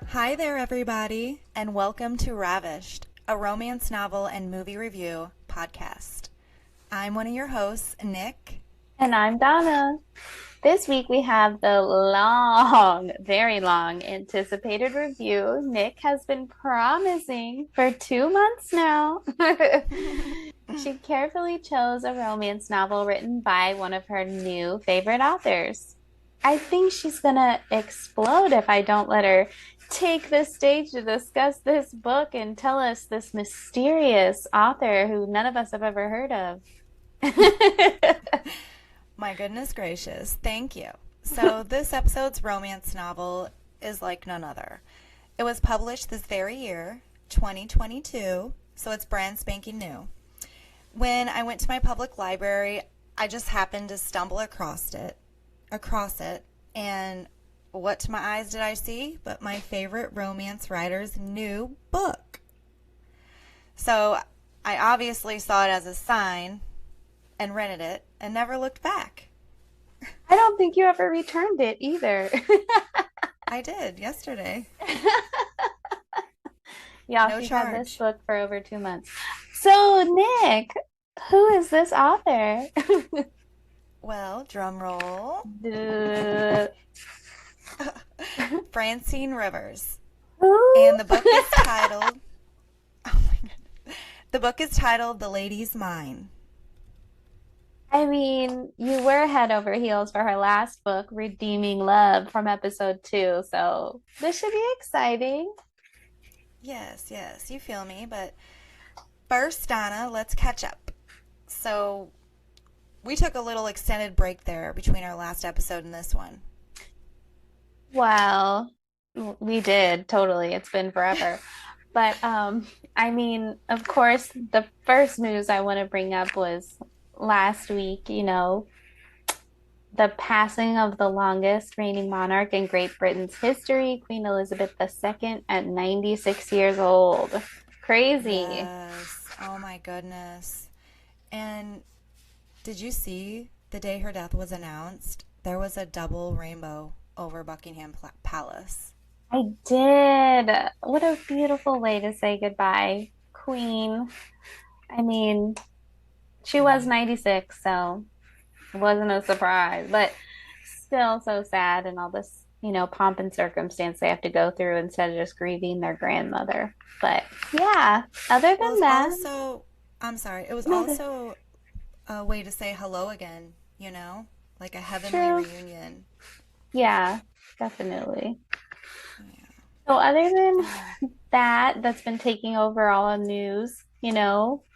Hi there, everybody, and welcome to Ravished, a romance novel and movie review podcast. I'm one of your hosts, Nick. And I'm Donna. This week we have the long, very long anticipated review Nick has been promising for 2 months now. She carefully chose a romance novel written by one of her new favorite authors. I think she's gonna explode if I don't let her take the stage to discuss this book and tell us this mysterious author who none of us have ever heard of. My goodness gracious, thank you. So, this episode's romance novel is like none other. It was published this very year, 2022, so it's brand spanking new. When I went to my public library, I just happened to stumble across it, and what to my eyes did I see but my favorite romance writer's new book. So I obviously saw it as a sign and rented it and never looked back. I don't think you ever returned it either. I did yesterday. Y'all, No she's had this charge. book for over 2 months. So, Nick, who is this author? Well, drum roll. Duh. Francine Rivers. Who? And the book is titled Oh my goodness. The book is titled The Lady's Mine. I mean, you were head over heels for her last book, Redeeming Love, from episode 2. So this should be exciting. Yes, you feel me, but first, Donna, let's catch up. So, we took a little extended break there between our last episode and this one. Well, we did totally. It's been forever. But I mean, of course, the first news I want to bring up was last week, the passing of the longest reigning monarch in Great Britain's history, Queen Elizabeth II, at 96 years old. Crazy. Yes. Oh my goodness. And did you see the day her death was announced? There was a double rainbow over Buckingham Palace. I did. What a beautiful way to say goodbye, Queen. I mean, she was Right. 96, so it wasn't a surprise, but still so sad and all this, pomp and circumstance they have to go through instead of just grieving their grandmother. But yeah, other Well, than that, I'm sorry, it was no, also a way to say hello again, you know? Like a heavenly true. reunion. Yeah, definitely. Yeah. So other than Um, that's been taking over all the news,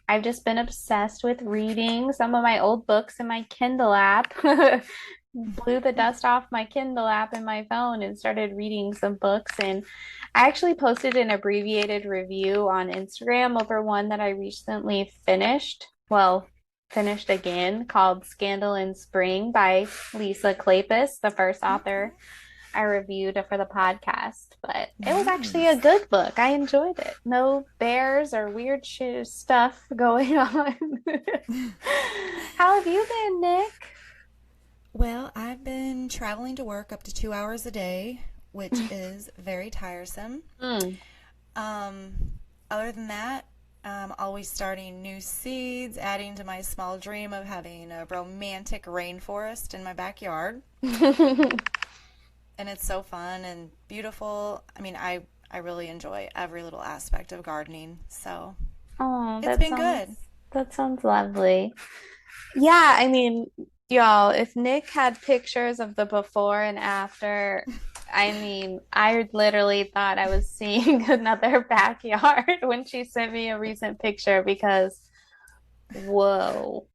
I've just been obsessed with reading some of my old books in my Kindle app. Blew the dust off my Kindle app in my phone and started reading some books. And I actually posted an abbreviated review on Instagram over one that I recently finished. Well, finished again, called Scandal in Spring by Lisa Kleypas, the first author okay. I reviewed for the podcast, but it was actually a Nice. good book. I enjoyed it. No bears or weird stuff going on. How have you been, Nick? Well, I've been traveling to work up to 2 hours a day, which is very tiresome. Mm. Um, Other than that, I'm always starting new seeds, adding to my small dream of having a romantic rainforest in my backyard. And it's so fun and beautiful. I mean, I really enjoy every little aspect of gardening. So Oh, it's been good. that sounds lovely. Yeah, I mean, y'all, if Nick had pictures of the before and after, I mean, I literally thought I was seeing another backyard when she sent me a recent picture because whoa.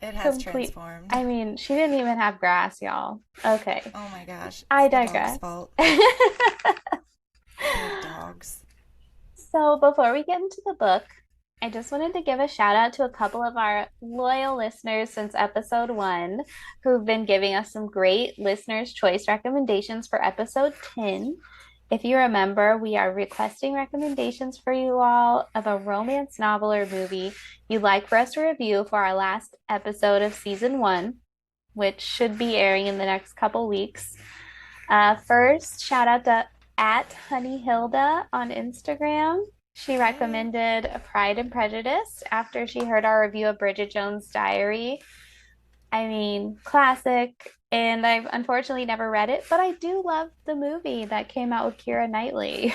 It has Complete. transformed. I mean, she didn't even have grass, y'all. Okay, Oh my gosh, it's I the dog's digress. fault. Big dogs. So before we get into the book, I just wanted to give a shout out to a couple of our loyal listeners since episode 1 who've been giving us some great listeners' choice recommendations for episode 10. If you remember, we are requesting recommendations for you all of a romance novel or movie you'd like for us to review for our last episode of season one, which should be airing in the next couple weeks. First, shout out to at Honey Hilda on Instagram. She Hey. recommended Pride and Prejudice after she heard our review of Bridget Jones' Diary. I mean, classic. And I've unfortunately never read it, but I do love the movie that came out with Keira Knightley.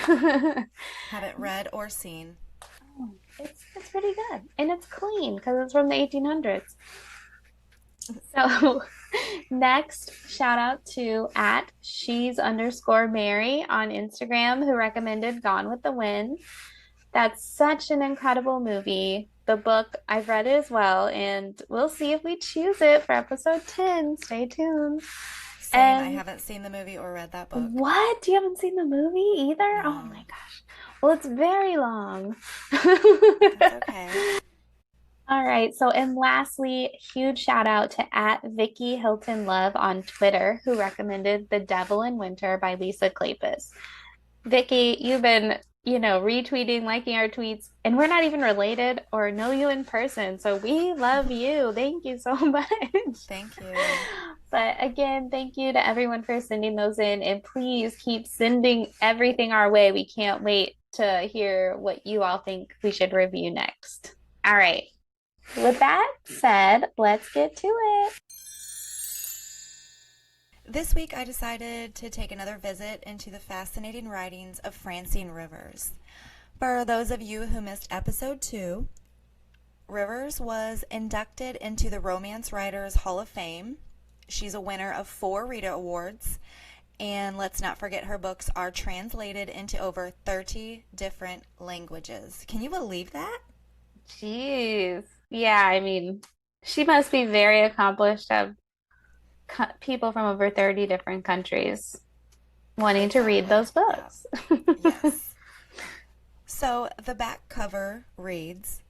Haven't read or seen. It's pretty good. And it's clean because it's from the 1800s. So next, shout out to at she's underscore Mary on Instagram who recommended Gone with the Wind. That's such an incredible movie. The book, I've read it as well, and we'll see if we choose it for episode 10. Stay tuned. Same. I And haven't seen the movie or read that book. what? You haven't seen the movie either? Oh my No. gosh. Well, it's very long. That's okay. All right. So, and lastly, huge shout out to at Vicky Hilton Love on Twitter, who recommended The Devil in Winter by Lisa Kleypas. Vicky, you've been, retweeting, liking our tweets, and we're not even related or know you in person. So we love you. Thank you so much. Thank you. But again, thank you to everyone for sending those in. And please keep sending everything our way. We can't wait to hear what you all think we should review next. All right. With that said, let's get to it. This week I decided to take another visit into the fascinating writings of Francine Rivers. For those of you who missed episode 2, Rivers was inducted into the Romance Writers Hall of Fame. She's a winner of 4 Rita Awards, and let's not forget her books are translated into over 30 different languages. Can you believe that? Jeez. Yeah, I mean, she must be very accomplished to have people from over 30 different countries wanting to read Exactly. those Yeah. books. Yes. So the back cover reads,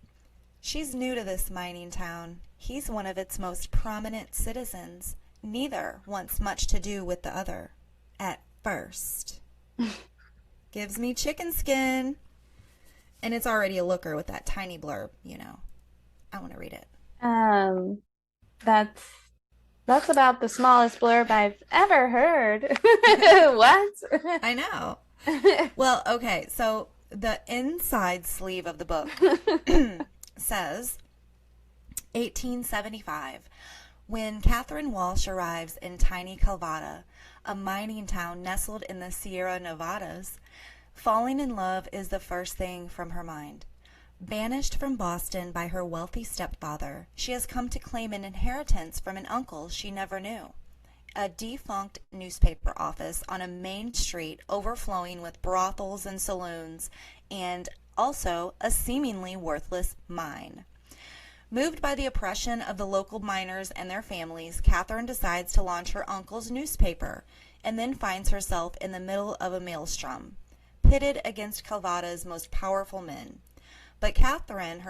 "She's new to this mining town. He's one of its most prominent citizens. Neither wants much to do with the other. At first." Gives me chicken skin. And it's already a looker with that tiny blurb. I want to read it. Um, that's that's about the smallest blurb I've ever heard. What? I know. Well, okay, so the inside sleeve of the book says 1875. When Catherine Walsh arrives in tiny Calvada, a mining town nestled in the Sierra Nevadas, falling in love is the first thing from her mind. Banished from Boston by her wealthy stepfather, she has come to claim an inheritance from an uncle she never knew. A defunct newspaper office on a main street overflowing with brothels and saloons, and also a seemingly worthless mine. Moved by the oppression of the local miners and their families, Catherine decides to launch her uncle's newspaper, and then finds herself in the middle of a maelstrom, pitted against Calvada's most powerful men. But Catherine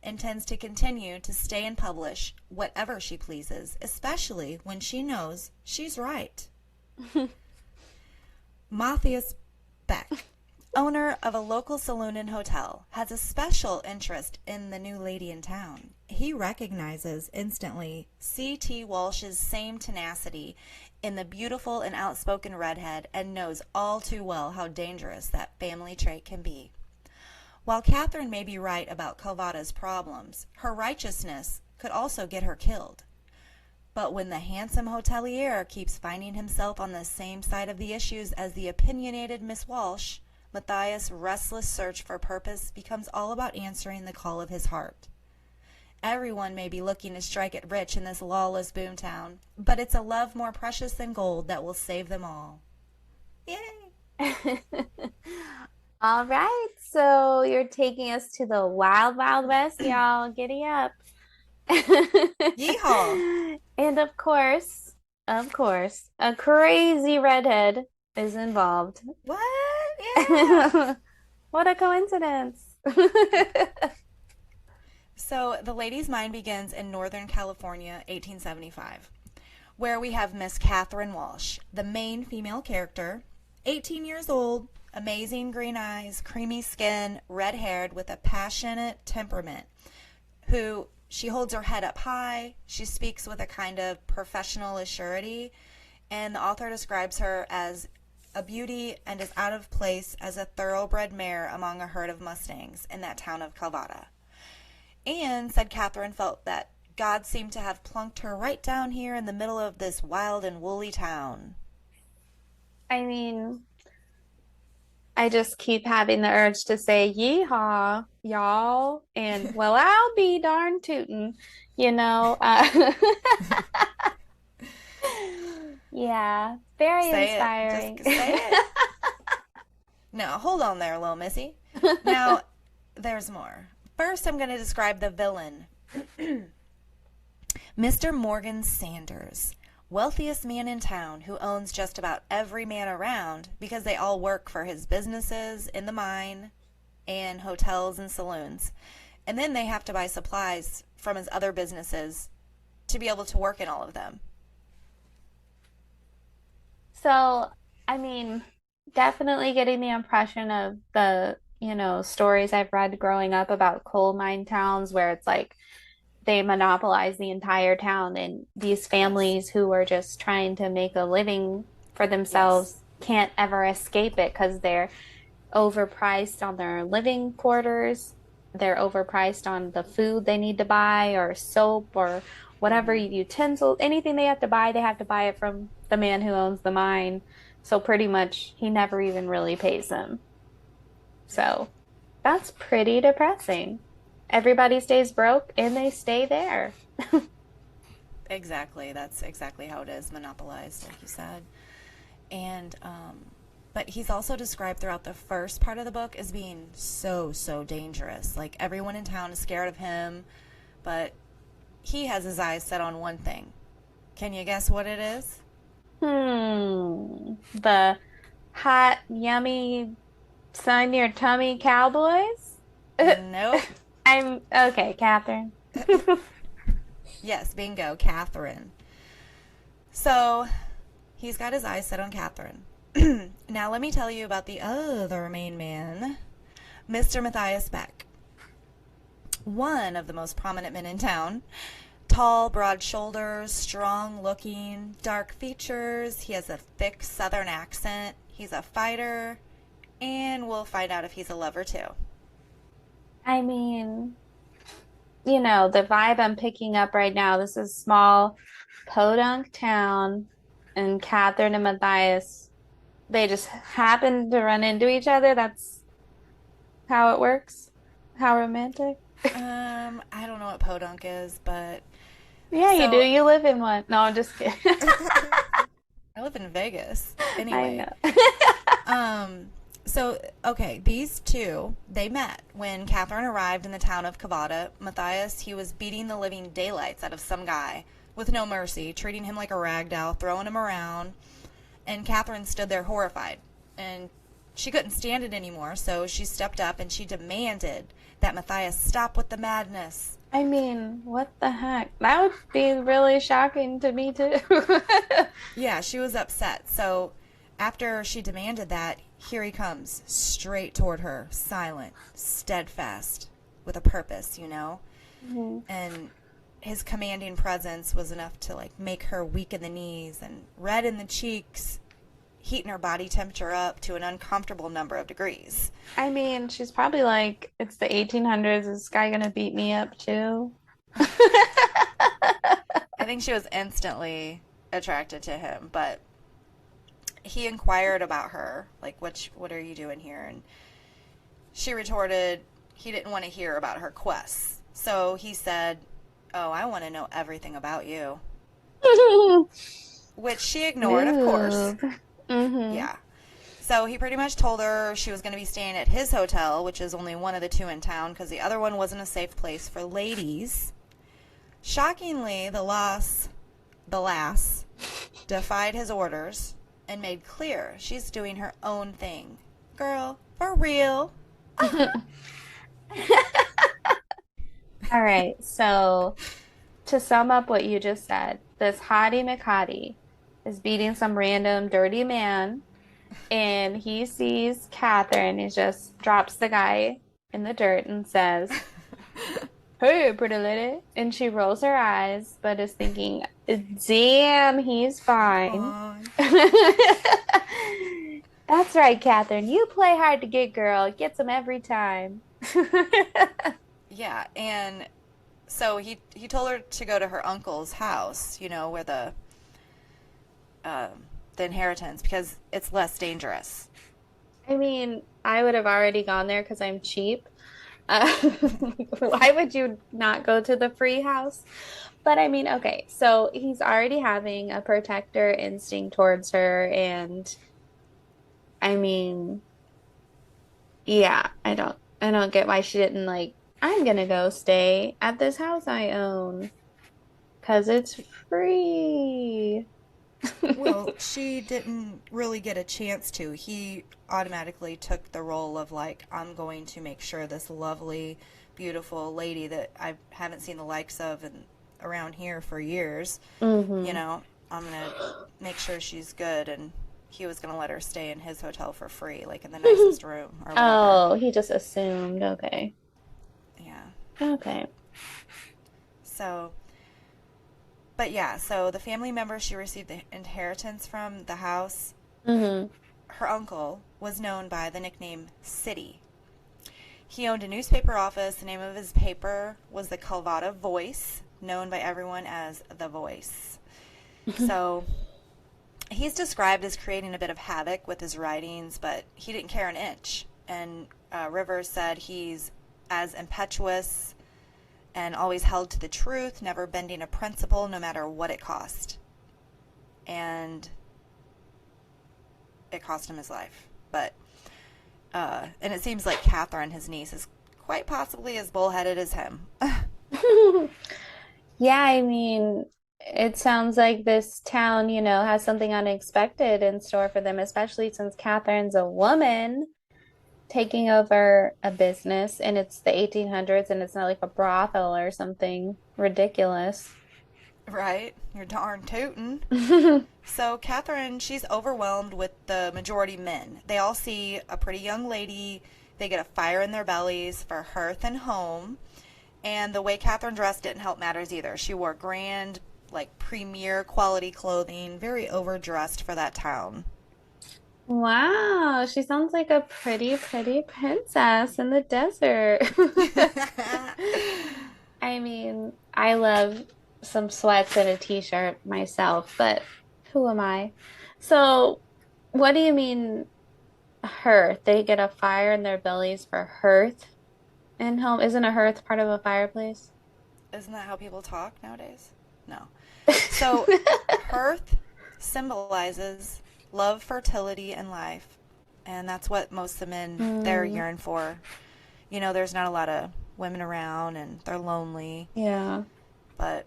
intends to continue to stay and publish whatever she pleases, especially when she knows she's right. Matthias Beck, owner of a local saloon and hotel, has a special interest in the new lady in town. He recognizes instantly C.T. Walsh's same tenacity in the beautiful and outspoken redhead and knows all too well how dangerous that family trait can be. While Catherine may be right about Calvada's problems, her righteousness could also get her killed. But when the handsome hotelier keeps finding himself on the same side of the issues as the opinionated Miss Walsh, Matthias' restless search for purpose becomes all about answering the call of his heart. Everyone may be looking to strike it rich in this lawless boomtown, but it's a love more precious than gold that will save them all. Yay! All right, so you're taking us to the wild, wild west, y'all. Giddy up. Yeehaw! And of course, a crazy redhead is involved. What? Yeah! What a coincidence. So, The Lady's Mind begins in Northern California, 1875. where we have Miss Catherine Walsh, the main female character, 18 years old, amazing green eyes, creamy skin, red haired, with a passionate temperament, who she holds her head up high. She speaks with a kind of professional assurity, and the author describes her as a beauty and as out of place as a thoroughbred mare among a herd of Mustangs in that town of Calvada. And said Catherine felt that God seemed to have plunked her right down here in the middle of this wild and woolly town. I mean, I just keep having the urge to say yeehaw, y'all, and well, I'll be darn tootin', you know. Yeah, very Say it. inspiring. Just say it. Now, hold on there, little missy. Now, there's more. First, I'm going to describe the villain. Mr. Morgan Sanders, wealthiest man in town, who owns just about every man around because they all work for his businesses in the mine and hotels and saloons. And then they have to buy supplies from his other businesses to be able to work in all of them. So, I mean, definitely getting the impression of the, stories I've read growing up about coal mine towns where it's like they monopolize the entire town, and these Yes. families who are just trying to make a living for Yes. themselves can't ever escape it because they're overpriced on their living quarters. They're overpriced on the food they need to buy, or soap, or whatever Mm-hmm. utensils, anything they have to buy it from the man who owns the mine. So pretty much he never even really pays them. So that's pretty depressing. Everybody stays broke and they stay there. Exactly. That's exactly how it is, monopolized, like you said. And but he's also described throughout the first part of the book as being so dangerous. Like everyone in town is scared of him, but he has his eyes set on one thing. Can you guess what it is? The hot, yummy, sign your tummy cowboys? Nope. I'm okay, Catherine. Yes, bingo, Catherine. So he's got his eyes set on Catherine. Now let me tell you about the other main man, Mr. Matthias Beck, one of the most prominent men in town. Tall, broad shoulders, strong looking, dark features. He has a thick southern accent. He's a fighter, and we'll find out if he's a lover too. I mean, the vibe I'm picking up right now, this is small podunk town, and Catherine and Matthias, they just happen to run into each other. That's how it works. How romantic. I don't know what podunk is, but Yeah, you do. so You live in one. No, I'm just kidding. I live in Vegas. I Anyway, know. so okay, these two they met when Catherine arrived in the town of Cavada. Matthias, he was beating the living daylights out of some guy with no mercy, treating him like a rag doll, throwing him around, and Catherine stood there horrified, and she couldn't stand it anymore. So she stepped up and she demanded that Matthias stop with the madness. I mean, what the heck? That would be really shocking to me too. Yeah, she was upset. So after she demanded that, here he comes, straight toward her, silent, steadfast, with a purpose, you know? Mhm. And his commanding presence was enough to like make her weak in the knees and red in the cheeks, heating her body temperature up to an uncomfortable number of degrees. I mean, she's probably like, it's the 1800s. Is this guy gonna beat me up too? I think she was instantly attracted to him, but he inquired about her, like, what are you doing here? And she retorted he didn't want to hear about her quests. So he said, oh, I want to know everything about you. Which she ignored, of course. Smooth. Hmm. Yeah. So he pretty much told her she was going to be staying at his hotel, which is only one of the two in town because the other one wasn't a safe place for ladies. Shockingly, the lass, defied his orders and made clear she's doing her own thing. Girl, for real. All right. So to sum up what you just said, this hottie McHottie is beating some random dirty man, and he sees Catherine and just drops the guy in the dirt and says, "Hey, pretty lady." And she rolls her eyes, but is thinking, damn, he's fine. Fine. That's right, Catherine. You play hard to get, girl. Gets them every time. Yeah, and so he told her to go to her uncle's house, where um, the inheritance, because it's less dangerous. I mean, I would have already gone there because I'm cheap. Uh, why would you not go to the free house? But I mean, okay, so he's already having a protector instinct towards her, and I mean, yeah, I don't get why she didn't like, I'm gonna go stay at this house I own because it's free. Well, she didn't really get a chance to. He automatically took the role of, like, I'm going to make sure this lovely, beautiful lady that I haven't seen the likes of around here for years, hmm I'm going to make sure she's good. And he was going to let her stay in his hotel for free, like in the nicest room or whatever. Oh, he just assumed. Okay. Yeah. Okay. So, but yeah, so the family member she received the inheritance from, the house, hmm her uncle was known by the nickname City. He owned a newspaper office. The name of his paper was the Calvada Voice, known by everyone as The Voice. So he's described as creating a bit of havoc with his writings, but he didn't care an inch. And Rivers said he's as impetuous and always held to the truth, never bending a principle no matter what it cost. And it cost him his life. But and it seems like Catherine, his niece, is quite possibly as bullheaded as him. Yeah, I mean, it sounds like this town, has something unexpected in store for them, especially since Catherine's a woman taking over a business and it's the 1800s and it's not like a brothel or something ridiculous. Right? You're darn tootin'. So Catherine, she's overwhelmed with the majority men. They all see a pretty young lady. They get a fire in their bellies for hearth and home. And the way Catherine dressed didn't help matters either. She wore grand, like premier quality clothing, very overdressed for that town. Wow, she sounds like a pretty, pretty princess in the desert. I mean, I love some sweats and a t-shirt myself, but who am I? So, what do you mean hearth? They get a fire in their bellies for hearth in home. Isn't a hearth part of a fireplace? Isn't that how people talk nowadays? No. So, hearth symbolizes love, fertility, and life. And that's what most of the men there Mm, yearn for. There's not a lot of women around and they're lonely. yeah, But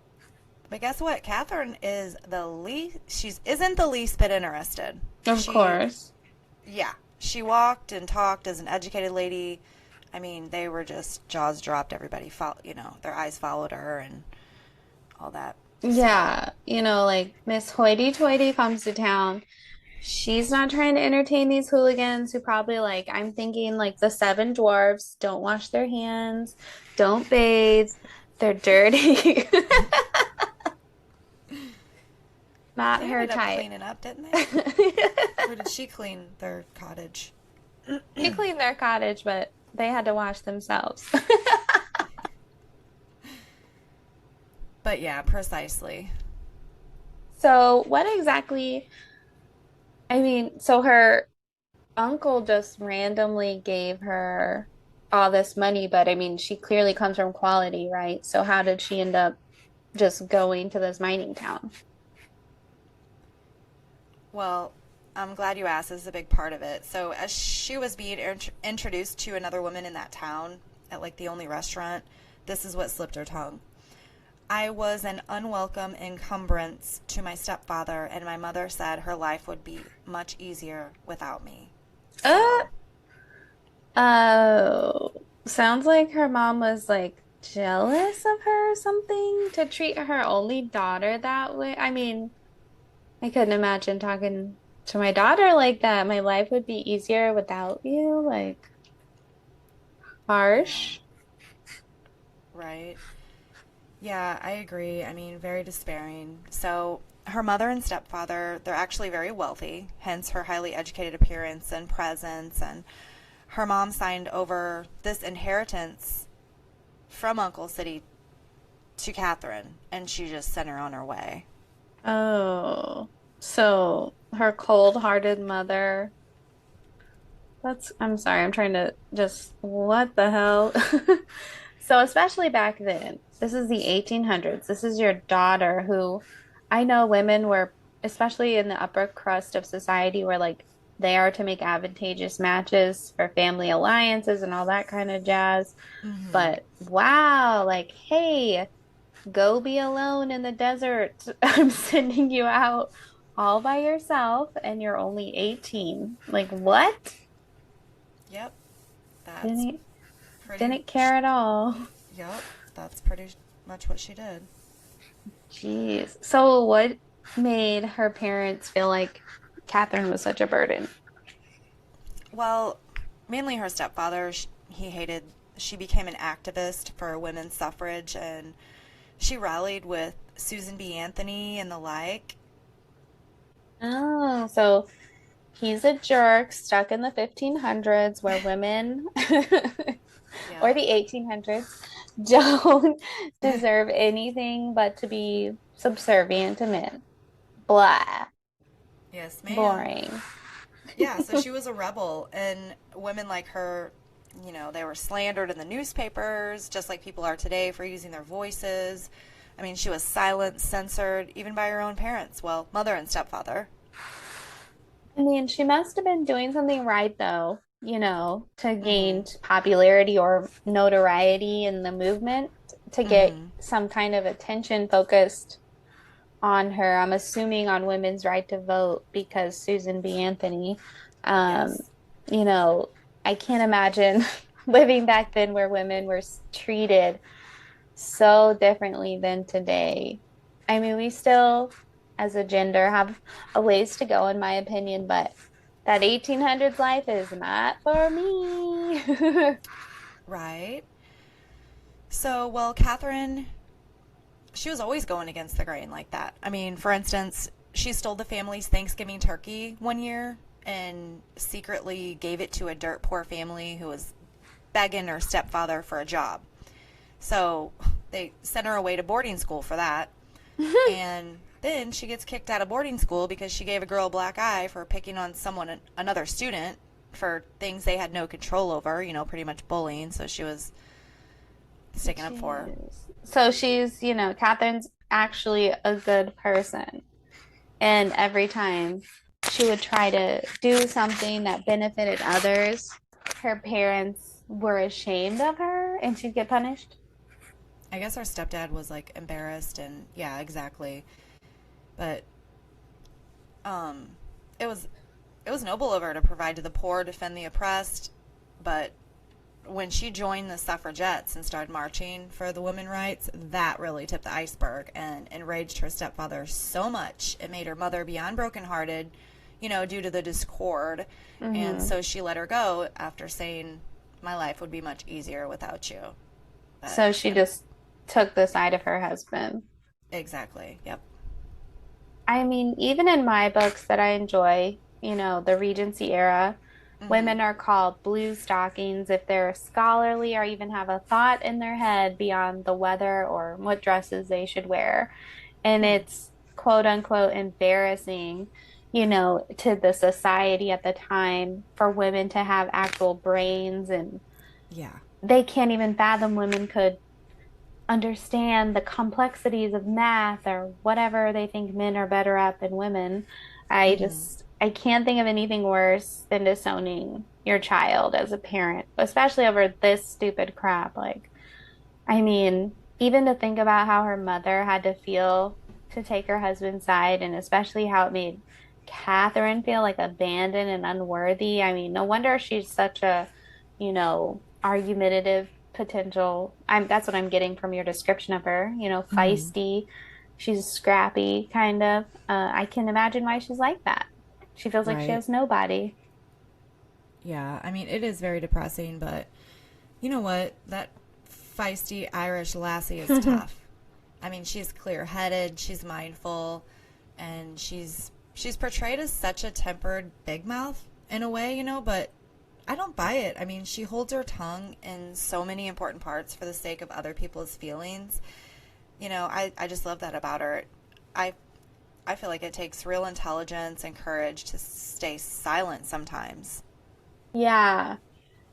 guess what? Catherine is she isn't the least bit interested. of She, course. yeah, she walked and talked as an educated lady. I mean, they were just jaws dropped. Everybody, their eyes followed her and all that. So, Yeah, like Miss Hoity-Toity comes to town. She's not trying to entertain these hooligans who probably like, I'm thinking like the seven dwarfs don't wash their hands, don't bathe, they're dirty. Not they her ended up type. cleaning up, didn't they? Or did she clean their cottage? She cleaned their cottage, but they had to wash themselves. But yeah, precisely. So, what exactly? I mean, so her uncle just randomly gave her all this money, but I mean, she clearly comes from quality, right? So, how did she end up just going to this mining town? Well, I'm glad you asked. This is a big part of it. So, as she was being introduced to another woman in that town at like the only restaurant, this is what slipped her tongue. I was an unwelcome encumbrance to my stepfather, and my mother said her life would be much easier without me. Uh, So, oh, sounds like her mom was like jealous of her or something to treat her only daughter that way. I mean, I couldn't imagine talking to my daughter like that. My life would be easier without you. Like, Yeah, harsh. right. Yeah, I agree. I mean, very despairing. So, her mother and stepfather, they're actually very wealthy, hence her highly educated appearance and presence. And her mom signed over this inheritance from Uncle City to Catherine, and she just sent her on her way. Oh, so her cold-hearted mother. I'm sorry, I'm trying to just, what the hell? So, especially back then, this is the 1800s. This is your daughter who I know women were, especially in the upper crust of society, were like they are to make advantageous matches for family alliances and all that kind of jazz. Mm-hmm. But wow, like, hey, go be alone in the desert. I'm sending you out all by yourself and you're only 18. Like, what? Yep, that's Didn't pretty. didn't care at all. Yep, that's pretty much what she did. Jeez. So what made her parents feel like Catherine was such a burden? Well, mainly her stepfather. He hated. She became an activist for women's suffrage, and she rallied with Susan B. Anthony and the like. Oh, so he's a jerk stuck in the 1500s where women or Yep. the 1800s don't deserve anything but to be subservient to men. Blah. Yes, ma'am. Boring. Yeah, so she was a rebel, and women like her, they were slandered in the newspapers, just like people are today for using their voices. I mean, she was silenced, censored, even by her own parents. Well, mother and stepfather. I mean, she must have been doing something right, though, to Mm-hmm. gain popularity or notoriety in the movement, to get Mm-hmm. some kind of attention focused on her. I'm assuming on women's right to vote because Susan B. Anthony, um, Yes. you know, I can't imagine living back then where women were treated so differently than today. I mean, we still, as a gender, have a ways to go, in my opinion, but that 1800s life is not for me. Right. So, well, Catherine, she was always going against the grain like that. I mean, for instance, she stole the family's Thanksgiving turkey one year and secretly gave it to a dirt poor family who was begging her stepfather for a job. So they sent her away to boarding school for that. And then she gets kicked out of boarding school because she gave a girl a black eye for picking on another student, for things they had no control over, pretty much bullying. So she was sticking up for her. Jeez. So she's, Catherine's actually a good person. And every time she would try to do something that benefited others, her parents were ashamed of her and she'd get punished. I guess her stepdad was like embarrassed, and yeah, exactly. But um, it was it was noble of her to provide to the poor, defend the oppressed. But when she joined the suffragettes and started marching for the women's rights, that really tipped the iceberg and enraged her stepfather so much it made her mother beyond brokenhearted, due to the discord. And Hmm. so she let her go after saying, "My life would be much easier without you." But So she just took the side of her husband. exactly, yep. I mean, even in my books that I enjoy, the Regency era, Mm-hmm. women are called blue stockings if they're scholarly or even have a thought in their head beyond the weather or what dresses they should wear. And Hmm. it's quote unquote embarrassing, to the society at the time for women to have actual brains and Yeah. they can't even fathom women could understand the complexities of math or whatever they think men are better at than women. Mm-hmm. I can't think of anything worse than disowning your child as a parent, especially over this stupid crap. Like, I mean, even to think about how her mother had to feel to take her husband's side, and especially how it made Catherine feel like abandoned and unworthy. I mean, no wonder she's such a, argumentative potential. That's what I'm getting from your description of her, Hmm. feisty. She's scrappy, kind of. I can imagine why she's like that. She feels like she Right. has nobody. Yeah. I mean, it is very depressing, but you know what? That feisty Irish lassie is tough. I mean, she's clear-headed, she's mindful, and she's portrayed as such a tempered big mouth in a way, but I don't buy it. I mean, she holds her tongue in so many important parts for the sake of other people's feelings. I just love that about her. I I feel like it takes real intelligence and courage to stay silent sometimes. Yeah.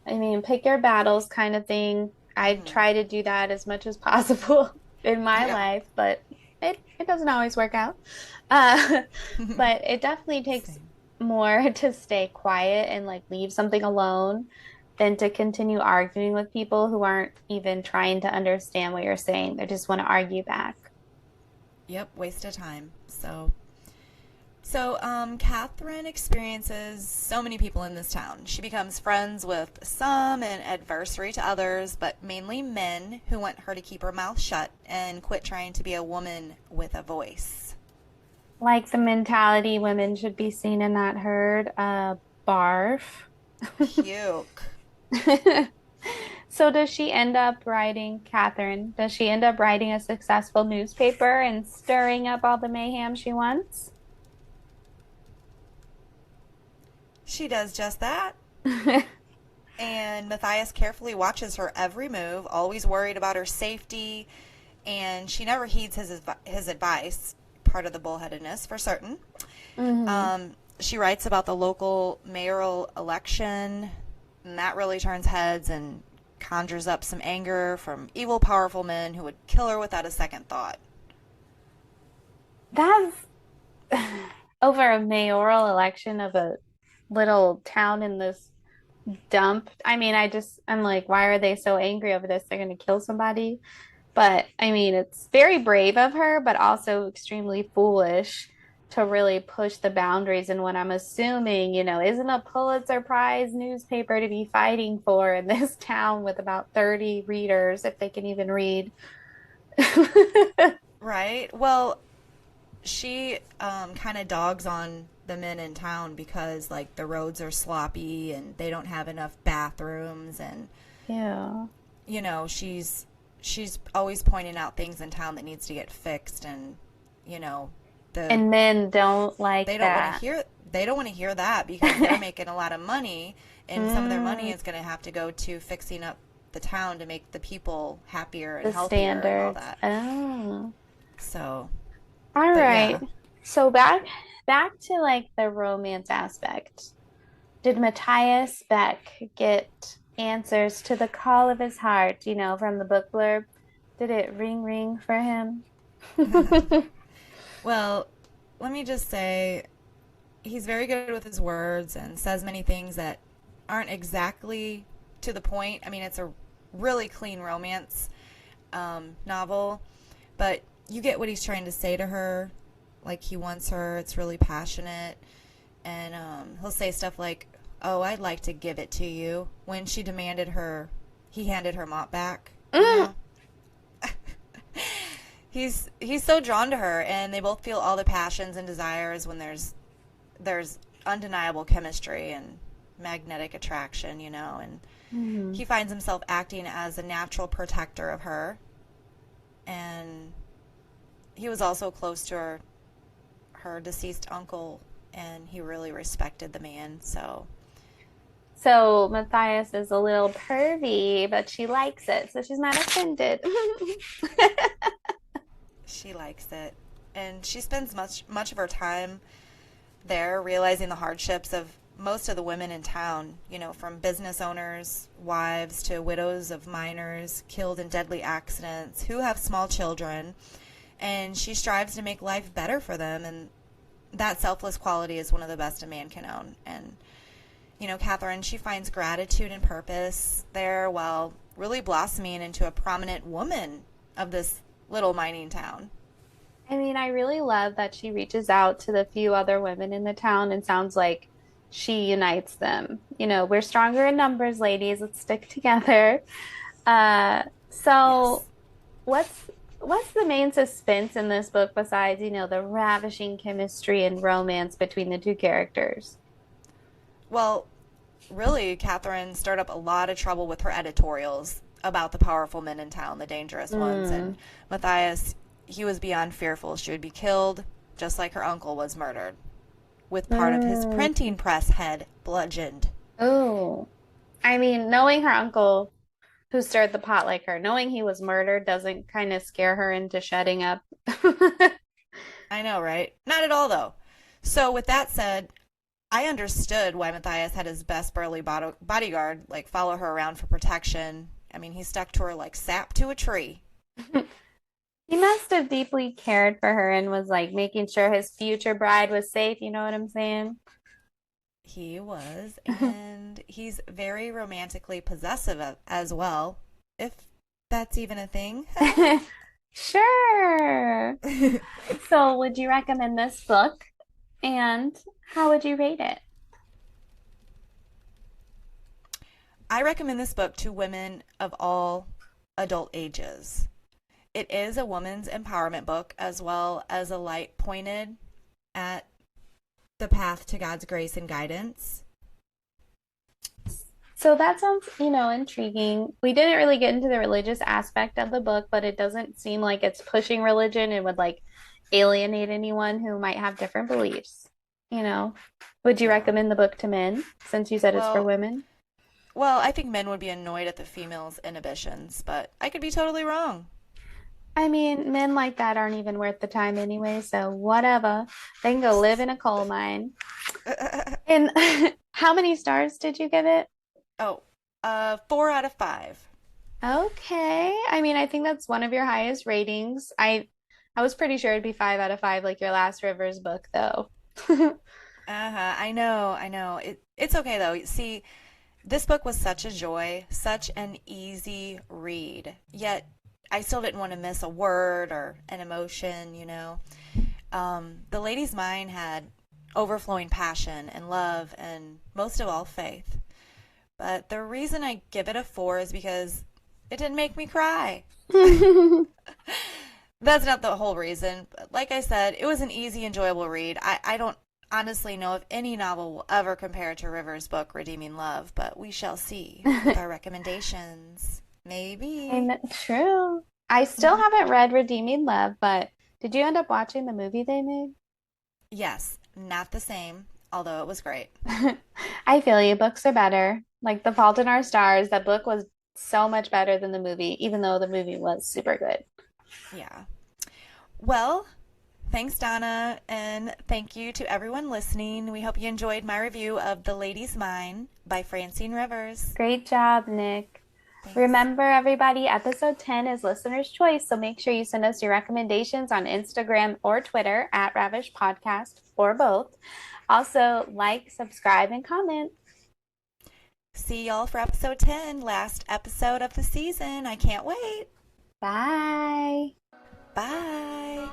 I mean, pick your battles kind of thing. I Hmm. try to do that as much as possible in my Yeah. life, but it doesn't always work out. Uh, but it definitely takes Same. more to stay quiet and like leave something alone than to continue arguing with people who aren't even trying to understand what you're saying. They just want to argue back. Yep, waste of time. So, Catherine experiences so many people in this town. She becomes friends with some and adversary to others, but mainly men who want her to keep her mouth shut and quit trying to be a woman with a voice. Like the mentality women should be seen and not heard. Barf. Puke. So does she end up writing, Catherine? Does she end up writing a successful newspaper and stirring up all the mayhem she wants? She does just that. And Matthias carefully watches her every move, always worried about her safety, and she never heeds his advice, part of the bullheadedness for certain. hmm She writes about the local mayoral election, and that really turns heads and conjures up some anger from evil, powerful men who would kill her without a second thought. That's over a mayoral election of a little town in this dump. I mean, I'm like, why are they so angry over this? They're going to kill somebody. But I mean, it's very brave of her, but also extremely foolish to really push the boundaries in what I'm assuming, isn't a Pulitzer Prize newspaper to be fighting for in this town with about 30 readers, if they can even read. Right? Well, she kind of dogs on the men in town because like the roads are sloppy and they don't have enough bathrooms, and Yeah. she's always pointing out things in town that needs to get fixed, and you know the And men don't like they don't want to that. hear they don't want to hear that because they're making a lot of money, and some of their money Mm, is going to have to go to fixing up the town to make the people happier and the healthier and all standards. that. Oh. So, All but right. yeah. So back to like the romance aspect. Did Matthias Beck get answers to the call of his heart, from the book blurb? Did it ring ring for him? Well, let me just say he's very good with his words and says many things that aren't exactly to the point. I mean, it's a really clean romance novel, but you get what he's trying to say to her. Like, he wants her, it's really passionate. And he'll say stuff like, "Oh, I'd like to give it to you," when she demanded he handed her mop back, you Mm, know? He's so drawn to her, and they both feel all the passions and desires when there's undeniable chemistry and magnetic attraction, and mhm. he finds himself acting as a natural protector of her, and he was also close to her deceased uncle, and he really respected the man, so So Matthias is a little pervy, but she likes it, so she's not offended. she likes it. And she spends much of her time there realizing the hardships of most of the women in town, from business owners, wives, to widows of miners killed in deadly accidents who have small children. And she strives to make life better for them. And that selfless quality is one of the best a man can own. And, Catherine, she finds gratitude and purpose there while really blossoming into a prominent woman of this little mining town. I mean, I really love that she reaches out to the few other women in the town and sounds like she unites them. We're stronger in numbers, ladies. Let's stick together. So Yes. what's what's the main suspense in this book besides, the ravishing chemistry and romance between the two characters? Well, really, Catherine stirred up a lot of trouble with her editorials about the powerful men in town, the dangerous ones. And Mm. Matthias, he was beyond fearful she would be killed, just like her uncle was murdered, with part of his Mm. printing press head bludgeoned. Oh. I mean, knowing her uncle who stirred the pot like her, knowing he was murdered doesn't kind of scare her into shutting up. I know, right? Not at all, though. So, with that said, I understood why Matthias had his best burly bodyguard like follow her around for protection. I mean, he stuck to her like sap to a tree. He must have deeply cared for her and was like making sure his future bride was safe, you know what I'm saying? He was, and he's very romantically possessive as well, if that's even a thing. Sure. So, would you recommend this book and how would you rate it? I recommend this book to women of all adult ages. It is a woman's empowerment book as well as a light pointed at the path to God's grace and guidance. So that sounds, intriguing. We didn't really get into the religious aspect of the book, but it doesn't seem like it's pushing religion and would like alienate anyone who might have different beliefs. You know, would you Yeah. recommend the book to men since you said it's for Well, women? well, I think men would be annoyed at the female's inhibitions, but I could be totally wrong. I mean, men like that aren't even worth the time anyway, so whatever. They can go live in a coal mine. And how many stars did you give it? Oh, 4 out of 5. Okay. I mean, I think that's one of your highest ratings. I was pretty sure it'd be 5 out of 5, like your last Rivers book, though. Uh-huh. I know. It's okay though. See, this book was such a joy, such an easy read. Yet I still didn't want to miss a word or an emotion. The lady's mind had overflowing passion and love and most of all faith. But the reason I give it a 4 is because it didn't make me cry. That's not the whole reason. But like I said, it was an easy, enjoyable read. I don't honestly know if any novel will ever compare to Rivers' book, Redeeming Love, but we shall see with our recommendations. Maybe. And true. I still haven't read Redeeming Love, but did you end up watching the movie they made? Yes, not the same, although it was great. I feel you. Books are better. Like The Fault in Our Stars, that book was so much better than the movie, even though the movie was super good. Yeah. Well, thanks, Donna, and thank you to everyone listening. We hope you enjoyed my review of The Lady's Mine by Francine Rivers. Great job, Nick. Thanks. Remember, everybody, episode 10 is listener's choice, so make sure you send us your recommendations on Instagram or Twitter at Ravish Podcast or both. Also, like, subscribe, and comment. See y'all for episode 10, last episode of the season. I can't wait. Bye. Bye.